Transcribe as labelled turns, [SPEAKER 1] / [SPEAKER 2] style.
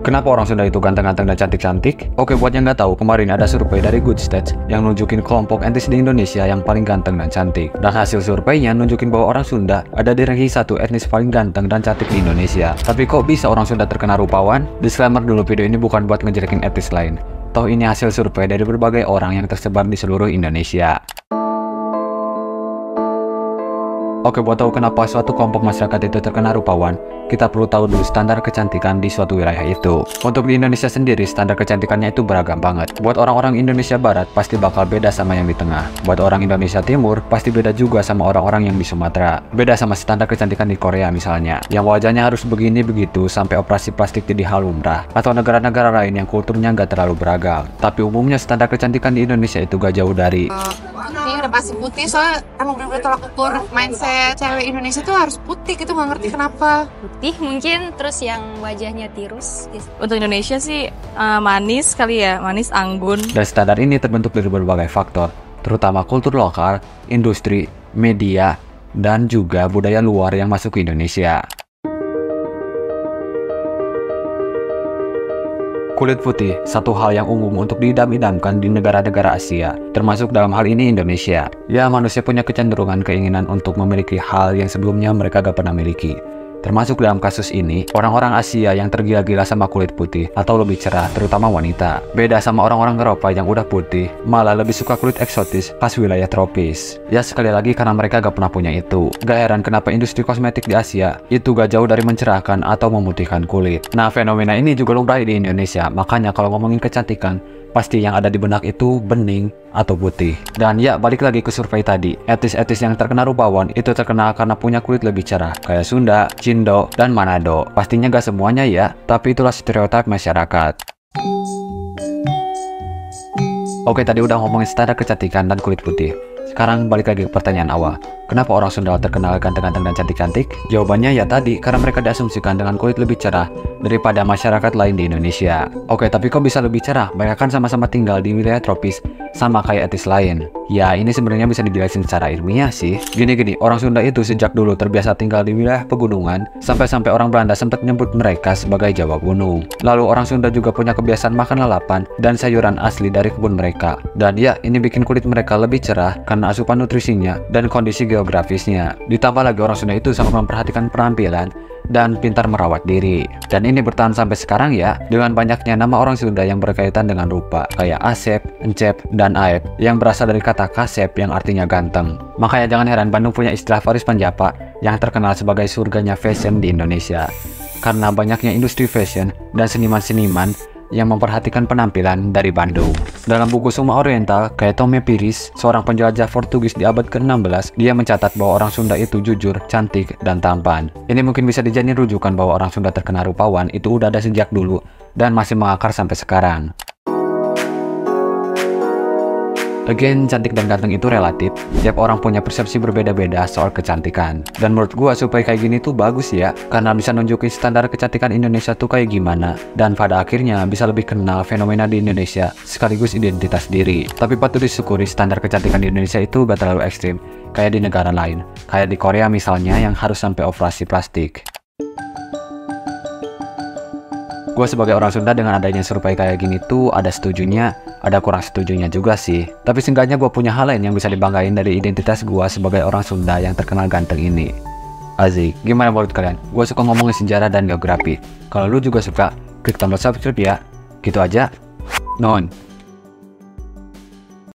[SPEAKER 1] Kenapa orang Sunda itu ganteng-ganteng dan cantik-cantik? Oke, buat yang nggak tahu, kemarin ada survei dari Good Stats yang nunjukin kelompok etnis di Indonesia yang paling ganteng dan cantik. Dan hasil surveinya nunjukin bahwa orang Sunda ada di ranking 1 etnis paling ganteng dan cantik di Indonesia. Tapi kok bisa orang Sunda terkena rupawan? Disclaimer dulu, video ini bukan buat ngejelekin etnis lain. Toh ini hasil survei dari berbagai orang yang tersebar di seluruh Indonesia. Oke, buat tahu kenapa suatu kelompok masyarakat itu terkena rupawan, kita perlu tahu dulu standar kecantikan di suatu wilayah itu. Untuk di Indonesia sendiri, standar kecantikannya itu beragam banget. Buat orang-orang Indonesia Barat, pasti bakal beda sama yang di tengah. Buat orang Indonesia Timur, pasti beda juga sama orang-orang yang di Sumatera. Beda sama standar kecantikan di Korea misalnya, yang wajahnya harus begini begitu sampai operasi plastik jadi hal lumrah. Atau negara-negara lain yang kulturnya nggak terlalu beragam. Tapi umumnya standar kecantikan di Indonesia itu gak jauh dari
[SPEAKER 2] ini udah pasti putih, soalnya emang bener-bener tolak ukur mindset cewek Indonesia tuh harus putih gitu, nggak ngerti kenapa.
[SPEAKER 3] Putih mungkin, terus yang wajahnya tirus.
[SPEAKER 4] Untuk Indonesia sih manis kali ya, manis anggun.
[SPEAKER 1] Dan standar ini terbentuk dari berbagai faktor, terutama kultur lokal, industri, media, dan juga budaya luar yang masuk ke Indonesia. Kulit putih, satu hal yang umum untuk diidam-idamkan di negara-negara Asia, termasuk dalam hal ini Indonesia. Ya, manusia punya kecenderungan keinginan untuk memiliki hal yang sebelumnya mereka gak pernah miliki. Termasuk dalam kasus ini, orang-orang Asia yang tergila-gila sama kulit putih atau lebih cerah, terutama wanita. Beda sama orang-orang Eropa yang udah putih, malah lebih suka kulit eksotis khas wilayah tropis. Ya, sekali lagi karena mereka gak pernah punya itu. Gak heran kenapa industri kosmetik di Asia itu gak jauh dari mencerahkan atau memutihkan kulit. Nah, fenomena ini juga lumrah di Indonesia, makanya kalau ngomongin kecantikan, pasti yang ada di benak itu bening atau putih. Dan ya, balik lagi ke survei tadi, etnis-etnis yang terkena rupawan itu terkenal karena punya kulit lebih cerah, kayak Sunda, Cindo, dan Manado. Pastinya gak semuanya ya, tapi itulah stereotip masyarakat. Oke, tadi udah ngomongin standar kecantikan dan kulit putih. Sekarang balik lagi ke pertanyaan awal. Kenapa orang Sunda terkenal ganteng-ganteng dan cantik-cantik? Jawabannya ya tadi, karena mereka diasumsikan dengan kulit lebih cerah daripada masyarakat lain di Indonesia. Oke, tapi kok bisa lebih cerah? Mereka kan sama-sama tinggal di wilayah tropis, sama kayak etnis lain. Ya, ini sebenarnya bisa dijelasin secara ilmiah sih. Gini-gini, orang Sunda itu sejak dulu terbiasa tinggal di wilayah pegunungan, sampai-sampai orang Belanda sempat nyebut mereka sebagai Jawa Gunung. Lalu orang Sunda juga punya kebiasaan makan lalapan dan sayuran asli dari kebun mereka. Dan ya, ini bikin kulit mereka lebih cerah karena asupan nutrisinya dan kondisi geografisnya. Ditambah lagi orang Sunda itu sangat memperhatikan penampilan dan pintar merawat diri. Dan ini bertahan sampai sekarang ya, dengan banyaknya nama orang Sunda yang berkaitan dengan rupa, kayak Asep, Encep, dan Aep, yang berasal dari kata kasep yang artinya ganteng. Makanya jangan heran Bandung punya istilah Paris Panjapa yang terkenal sebagai surganya fashion di Indonesia. Karena banyaknya industri fashion dan seniman-seniman yang memperhatikan penampilan dari Bandung. Dalam buku Suma Oriental, kayak Tome Piris, seorang penjelajah Portugis di abad ke-16, dia mencatat bahwa orang Sunda itu jujur, cantik, dan tampan. Ini mungkin bisa dijadiin rujukan bahwa orang Sunda terkena rupawan itu udah ada sejak dulu dan masih mengakar sampai sekarang. Again, cantik dan ganteng itu relatif. Tiap orang punya persepsi berbeda-beda soal kecantikan. Dan menurut gua supaya kayak gini tuh bagus ya, karena bisa nunjukin standar kecantikan Indonesia tuh kayak gimana. Dan pada akhirnya bisa lebih kenal fenomena di Indonesia sekaligus identitas diri. Tapi patut disyukuri standar kecantikan di Indonesia itu gak terlalu ekstrim kayak di negara lain. Kayak di Korea misalnya yang harus sampai operasi plastik. Gue sebagai orang Sunda dengan adanya survei kayak gini tuh ada setujunya, ada kurang setujunya juga sih. Tapi seenggaknya gue punya hal lain yang bisa dibanggain dari identitas gue sebagai orang Sunda yang terkenal ganteng ini. Asik, gimana menurut kalian? Gue suka ngomongin sejarah dan geografi. Kalau lu juga suka, klik tombol subscribe ya. Gitu aja. Non.